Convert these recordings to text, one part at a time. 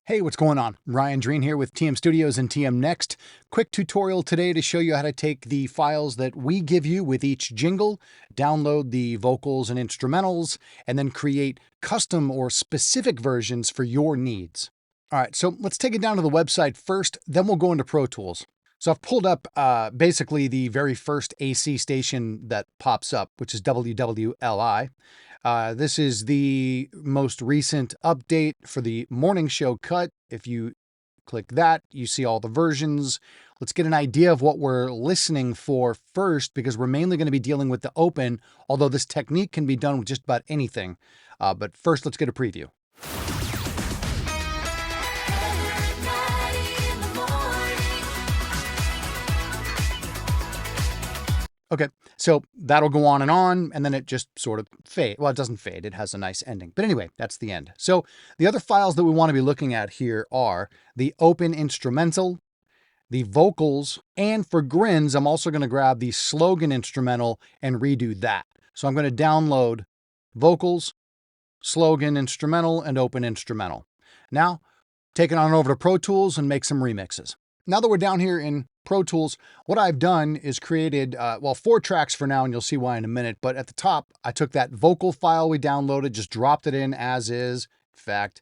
Hey, what's going on? Ryan Dreen here with TM Studios and TM Next. Quick tutorial today to show you how to take the files that we give you with each jingle, download the vocals and instrumentals, and then create custom or specific versions for your needs. All right, so let's take it down to the website first, then we'll go into Pro Tools. So I've pulled up basically the very first AC station that pops up, which is WWLI. This is the most recent update for the morning show cut. If you click that, you see all the versions. Let's get an idea of what we're listening for first, because we're mainly going to be dealing with the open, although this technique can be done with just about anything. But first, let's get a preview. Okay, so that'll go on, and then it just sort of fade. Well, it doesn't fade. It has a nice ending. But anyway, that's the end. So the other files that we want to be looking at here are the open instrumental, the vocals, and for grins, I'm also going to grab the slogan instrumental and redo that. So I'm going to download vocals, slogan instrumental, and open instrumental. Now, take it on over to Pro Tools and make some remixes. Now that we're down here in Pro Tools, what I've done is created, 4 tracks for now, and you'll see why in a minute. But at the top, I took that vocal file we downloaded, just dropped it in as is. In fact,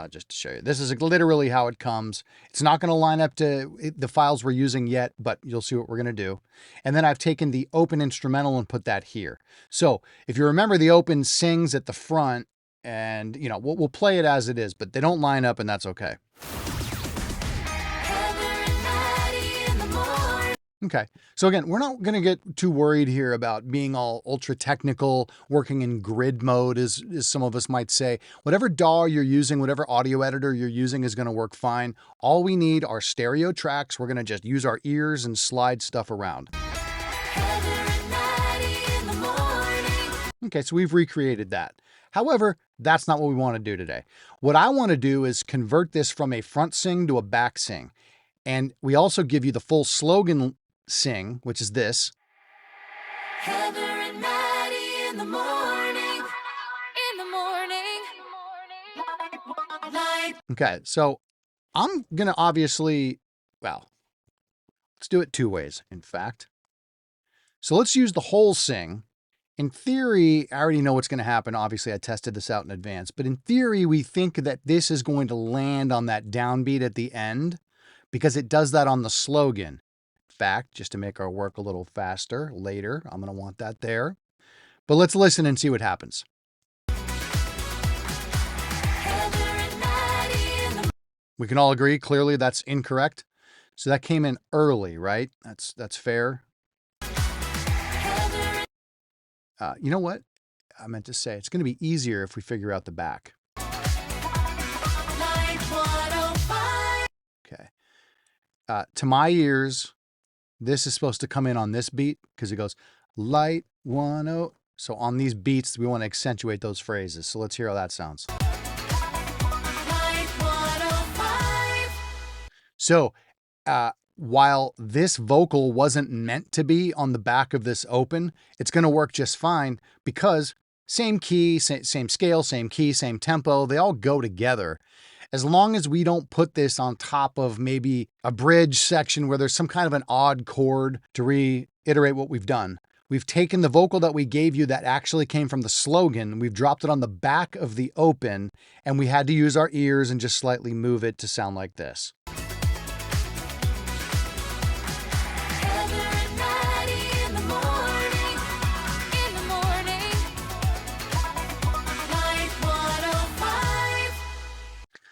just to show you, this is literally how it comes. It's not going to line up to the files we're using yet, but you'll see what we're going to do. And then I've taken the open instrumental and put that here. So if you remember, the open sings at the front, and we'll play it as it is, but they don't line up, and that's okay. Okay, so again, we're not going to get too worried here about being all ultra technical, working in grid mode, as some of us might say. Whatever DAW you're using, whatever audio editor you're using is going to work fine. All we need are stereo tracks. We're going to just use our ears and slide stuff around. Okay, so we've recreated that. However, that's not what we want to do today. What I want to do is convert this from a front sing to a back sing. And we also give you the full slogan sing, which is this. Heather and Maddie in the morning. Okay, so I'm going to obviously, let's do it 2 ways, in fact. So let's use the whole sing. In theory, I already know what's going to happen. Obviously, I tested this out in advance. But in theory, we think that this is going to land on that downbeat at the end, because it does that on the slogan. In fact, just to make our work a little faster later, I'm going to want that there. But let's listen and see what happens. We can all agree, clearly that's incorrect. So that came in early, right? That's fair. You know what? I meant to say, it's going to be easier if we figure out the back. Okay. To my ears, this is supposed to come in on this beat, because it goes light 10. So on these beats, we want to accentuate those phrases. So let's hear how that sounds. Light 105. So while this vocal wasn't meant to be on the back of this open, it's going to work just fine, because same key, same scale, same key, same tempo, they all go together. As long as we don't put this on top of maybe a bridge section where there's some kind of an odd chord to reiterate what we've done. We've taken the vocal that we gave you that actually came from the slogan, we've dropped it on the back of the open, and we had to use our ears and just slightly move it to sound like this.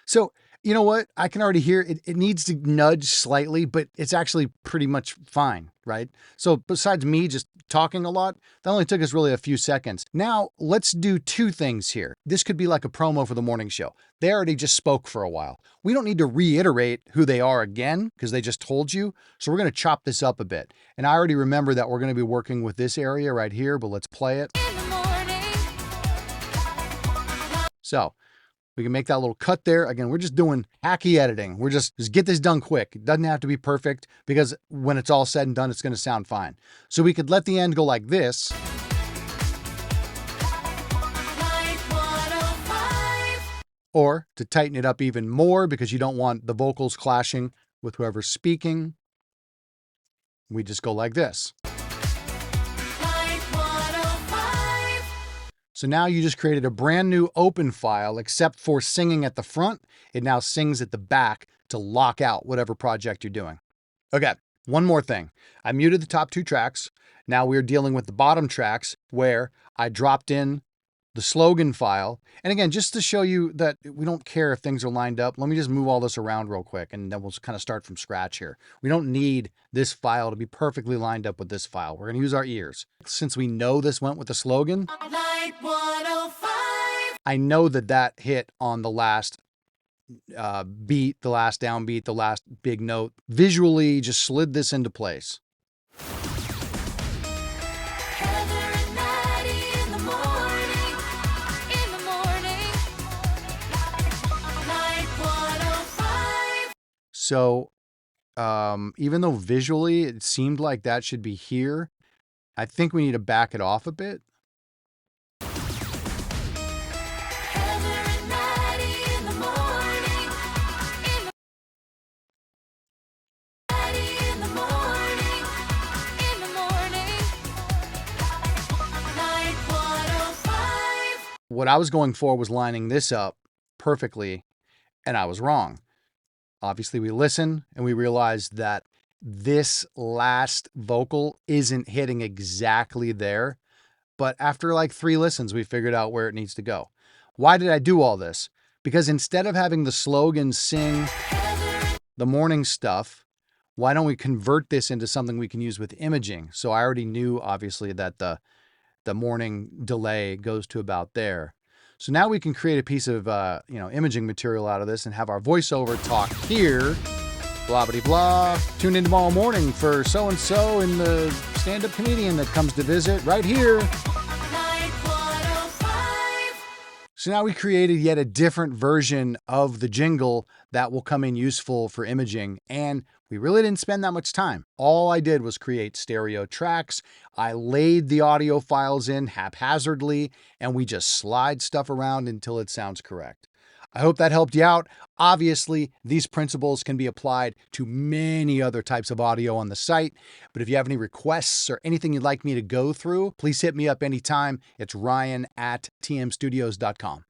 So, you know what? I can already hear it. It needs to nudge slightly, but it's actually pretty much fine, right? So besides me just talking a lot, that only took us really a few seconds. Now, let's do 2 things here. This could be like a promo for the morning show. They already just spoke for a while. We don't need to reiterate who they are again, because they just told you. So we're going to chop this up a bit. And I already remember that we're going to be working with this area right here, but let's play it. So we can make that little cut there. Again, we're just doing hacky editing. We're just get this done quick. It doesn't have to be perfect, because when it's all said and done, it's going to sound fine. So we could let the end go like this. Or to tighten it up even more because you don't want the vocals clashing with whoever's speaking, we just go like this. Light 105. So now you just created a brand new open file, except for singing at the front. It now sings at the back to lock out whatever project you're doing. Okay, one more thing. I muted the top 2 tracks. Now we're dealing with the bottom tracks where I dropped in the slogan file. And again, just to show you that we don't care if things are lined up, let me just move all this around real quick and then we'll kind of start from scratch here. We don't need this file to be perfectly lined up with this file. We're going to use our ears. Since we know this went with the slogan, Light 105. I know that that hit on the last beat, the last downbeat, the last big note. Visually, just slid this into place. Heather and Maddie in the morning. In the morning. Light 105. So even though visually it seemed like that should be here, I think we need to back it off a bit. Heather and Maddie in the morning. Maddie in the morning. In the morning. Light 105. What I was going for was lining this up perfectly, and I was wrong. Obviously, we listen and we realize that this last vocal isn't hitting exactly there. But after like 3 listens, we figured out where it needs to go. Why did I do all this? Because instead of having the slogan sing the morning stuff, why don't we convert this into something we can use with imaging? So I already knew, obviously, that the morning delay goes to about there. So now we can create a piece of imaging material out of this and have our voiceover talk here. Blah, blah, blah. Tune in tomorrow morning for so-and-so and the stand-up comedian that comes to visit right here. Light 105. So now we created yet a different version of the jingle that will come in useful for imaging, and we really didn't spend that much time. All I did was create stereo tracks. I laid the audio files in haphazardly, and we just slide stuff around until it sounds correct. I hope that helped you out. Obviously, these principles can be applied to many other types of audio on the site, but if you have any requests or anything you'd like me to go through, please hit me up anytime. It's ryan@tmstudios.com.